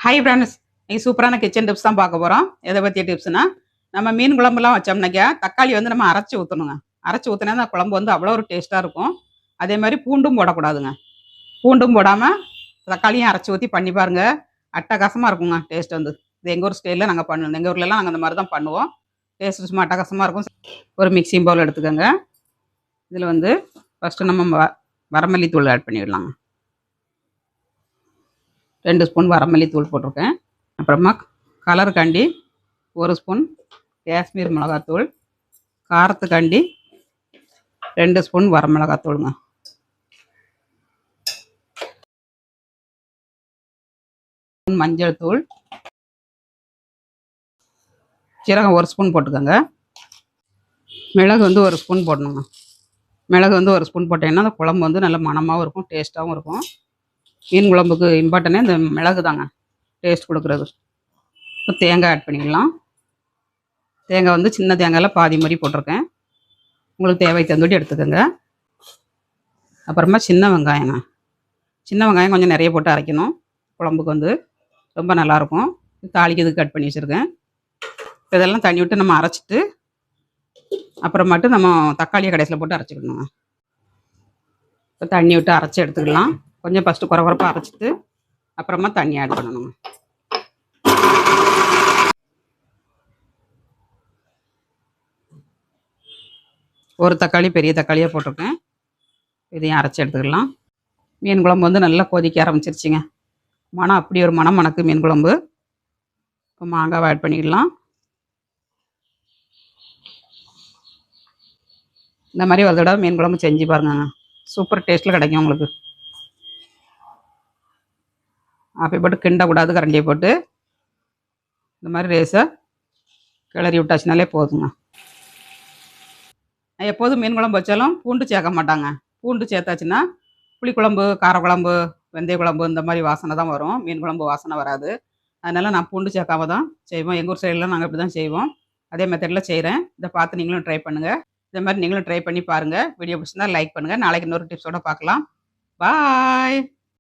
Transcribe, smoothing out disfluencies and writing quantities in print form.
Hi friends, இன்னைக்கு சூப்பரான kitchen tips தான் பார்க்க போகிறோம். எதை பற்றிய டிப்ஸ்னா, நம்ம மீன் குழம்புலாம் வச்சோம்னாக்கா தக்காளி வந்து நம்ம அரைச்சி ஊற்றணுங்க. அரைச்சி ஊற்றினா அந்த குழம்பு வந்து அவ்வளோ ஒரு டேஸ்ட்டாக இருக்கும். அதே மாதிரி பூண்டும் போடக்கூடாதுங்க. பூண்டும் போடாமல் தக்காளியும் அரைச்சி ஊற்றி பண்ணி பாருங்க, அட்டகாசமாக இருக்குங்க டேஸ்ட் வந்து. இது எங்கள் ஊர் ஸ்டைலில் நாங்கள் பண்ணுவோம். எங்கள் ஊர்லலாம் நாங்கள் அந்த மாதிரி தான் பண்ணுவோம். டேஸ்ட் சும்மா அட்டகாசமாக இருக்கும். ஒரு மிக்சிங் பவுல் எடுத்துக்கோங்க. இதில் வந்து ஃபஸ்ட்டு நம்ம வரமல்லி தூள் ஆட் பண்ணிடலாங்க. 2 ஸ்பூன் வரமல்லி தூள் போட்டிருக்கேன். அப்புறமா கலருக்காண்டி 1 ஸ்பூன் காஷ்மீர் மிளகாத்தூள், காரத்துக்காண்டி 2 ஸ்பூன் வரமிளகாத்தூளுங்க. மஞ்சள் தூள், சீரகம் 1 ஸ்பூன் போட்டுக்கோங்க. மிளகு வந்து 1 ஸ்பூன் போடணுங்க. மிளகு வந்து 1 ஸ்பூன் போட்டிங்கன்னா அந்த குழம்பு வந்து நல்ல மணமாகவும் இருக்கும், டேஸ்ட்டாகவும் இருக்கும். மீன் குழம்புக்கு இம்பார்ட்டனே இந்த மிளகு தாங்க, டேஸ்ட் கொடுக்குறது. இப்போ தேங்காய் ஆட் பண்ணிக்கலாம். தேங்காய் வந்து சின்ன தேங்காயில் பாதி மாதிரி போட்டிருக்கேன். உங்களுக்கு தேவை தந்துட்டு எடுத்துக்கோங்க. அப்புறமா சின்ன வெங்காயங்க. சின்ன வெங்காயம் கொஞ்சம் நிறைய போட்டு அரைக்கணும். குழம்புக்கு வந்து ரொம்ப நல்லாயிருக்கும். தாளிக்கிறதுக்கு கட் பண்ணி வச்சுருக்கேன். இதெல்லாம் தண்ணி விட்டு நம்ம அரைச்சிட்டு அப்புறமாட்டு நம்ம தக்காளியை கடைசியில் போட்டு அரைச்சிக்கணுங்க. இப்போ தண்ணி விட்டு அரைச்சி எடுத்துக்கலாம். கொஞ்சம் ஃபஸ்ட்டு குறப்பாக அரைச்சிட்டு அப்புறமா தண்ணி ஆட் பண்ணணுங்க. ஒரு தக்காளி பெரிய தக்காளியாக போட்டிருக்கேன். இதையும் அரைச்சி எடுத்துக்கலாம். மீன் குழம்பு வந்து நல்லா கொதிக்க ஆரம்பிச்சிருச்சுங்க. மனம் அப்படி ஒரு மனம் மணக்கு மீன் குழம்பு. இப்போ மாங்காவை ஆட் பண்ணிக்கலாம். இந்த மாதிரி ஒரு தடவை மீன் குழம்பு செஞ்சு பாருங்க, சூப்பர் டேஸ்ட்டில் கிடைக்கும் உங்களுக்கு. அப்படி போட்டு கிண்டக்கூடாது, கரண்டியை போட்டு இந்த மாதிரி ரேஸை கிளறி விட்டாச்சுனாலே போதுங்க. எப்போதும் மீன் குழம்பு வச்சாலும் பூண்டு சேர்க்க மாட்டாங்க. பூண்டு சேர்த்தாச்சுன்னா புளிக்குழம்பு, காரக்குழம்பு, வெந்தய குழம்பு இந்த மாதிரி வாசனை தான் வரும். மீன் குழம்பு வாசனை வராது. அதனால் நான் பூண்டு சேர்க்காம தான் செய்வோம். எங்கள் ஊர் சைடெலாம் நாங்கள் இப்படி தான் செய்வோம். அதே மெத்தடில் செய்கிறேன். இதை பார்த்து நீங்களும் ட்ரை பண்ணுங்கள். இதே மாதிரி நீங்களும் ட்ரை பண்ணி பாருங்கள். வீடியோ பிடிச்சிருந்தா லைக் பண்ணுங்கள். நாளைக்கு இன்னொரு டிப்ஸோடு பார்க்கலாம். பாய்.